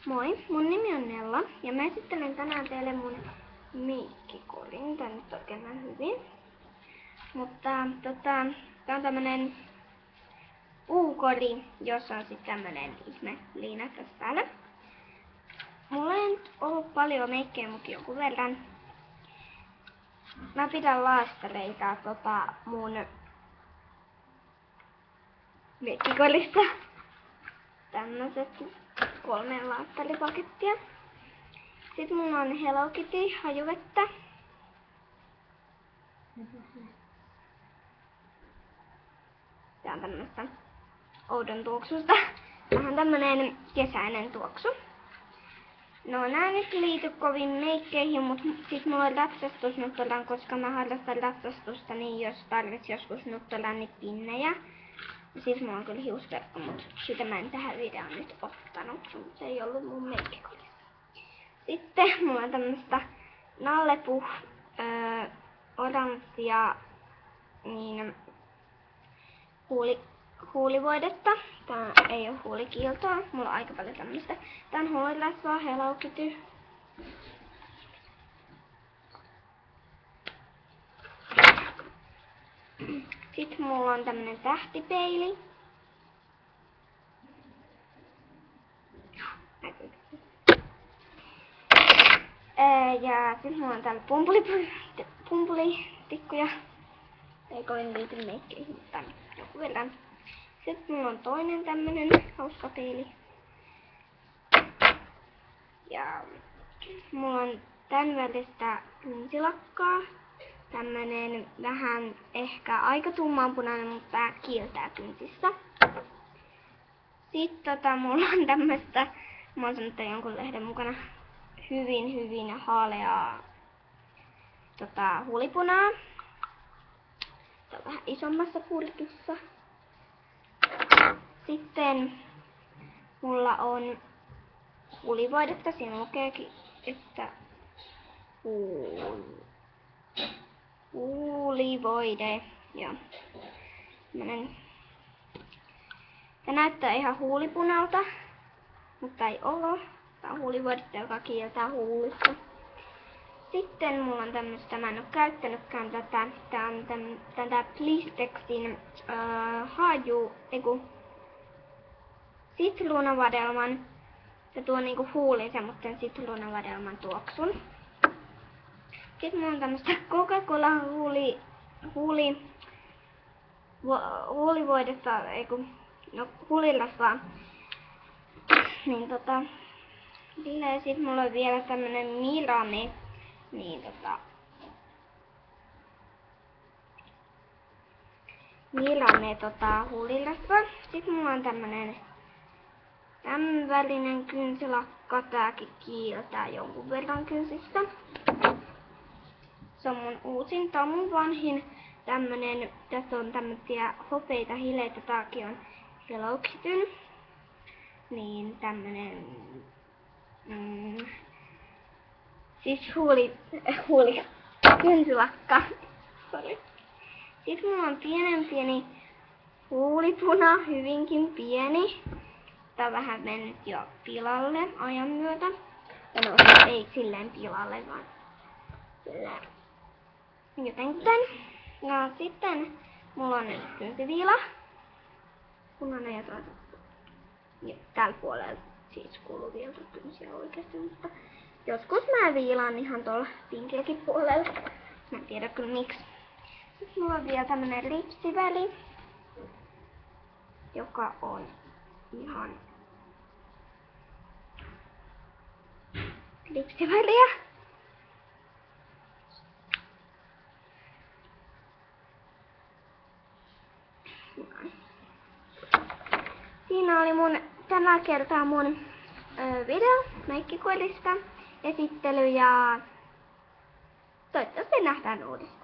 Moi, mun nimi on Nella ja mä esittelen tänään teille mun miikkikodin. Tää nyt oikein hyvin. Mutta tää on tämmönen U-kodi, jossa on sit tämmönen ihme liina tässä päällä. Mulla ei nyt ollut paljon meikkejä, mut jonkun verran. Mä pidän laastareita mun miikkikodista. Tämmöset 3 laastaripakettia. Sitten mulla on Hello Kitty hajuvettä. Tää on tämmöstä oudon tuoksusta. Vähän tämmönen kesäinen tuoksu. No nää nyt liity kovin meikkeihin, mut sit mulla on ratsastusnuttelan, koska mä harrastan ratsastusta, niin jos tarvits joskus nuttella niin pinnejä. Ja siis mulla on kyllä hiusverkko, mut sitä mä en tähän videoon nyt ottanut, se ei ollut mun meikkikodissa. Sitten mulla on tämmöstä Nallepuh oranssia niin huulivoidetta. Tää ei oo huulikiiltoa, mulla on aika paljon tämmöstä. Tää on huulirasvaa Hello Kitty. Sitten mulla on tämmönen tähtipeili. Ja sitten mulla on täällä pumpulitikkuja. Ei kovin liity meikkeihin, mutta joku verran. Sitten mulla on toinen tämmönen hauska peili. Ja mulla on tän väristä kynsilakkaa. Tämmönen vähän ehkä aika tummanpunainen, mutta tää kiiltää kynsissä. Sitten mulla on tämmöstä, mä oon saanut jonkun lehden mukana, hyvin haaleaa huulipunaa. Tää on vähän isommassa purkissa. Sitten mulla on huulivoidetta, siinä lukeekin, että huulivoide. Ja tää näyttää ihan huulipunalta, mutta ei oo. Tää on huulivoidetta, joka kieltää huulissa. Sitten mulla on tämmöstä, mä en oo käyttänytkään tätä. Tää on tätä Blistexin sitruunavadelman. Se tuo niinku huuliin semmosen sitruunavadelman tuoksun. Sitten mulla on tämmöstä Coca-Cola huulivoidetta, huulirasvaa. Niin sit mulla on vielä tämmönen Milame, niin huulirasva. Sitten mulla on tämmönen tämän värinen kynsilakka, tääkin kiiltää jonkun verran kynsissä. Se on mun uusin, tää on mun vanhin tämmönen, tässä on tämmösiä hopeita hileitä, tääkin on Hello Kityn. Niin tämmönen siis kynsilakka. Sorry. Sitten mulla on pieni huulipuna, hyvinkin pieni. Tää on vähän mennyt jo pilalle ajan myötä. Ja no ei silleen pilalle, vaan silleen jotenkin. No sitten mulla on nyt kynsiviila. Punainen ja toinen. Ja tällä puolella siis kuuluu vielä kynsiä oikeesti, mutta joskus mä viilaan ihan tuolla pinkilläkin puolella. Mä en tiedä kyllä miksi. Sitten mulla on vielä tämmönen lipsiväli, joka on ihan lipsiväliä. Siinä oli tällä kertaa mun video meikkikodista esittely ja toivottavasti nähdään uudestaan.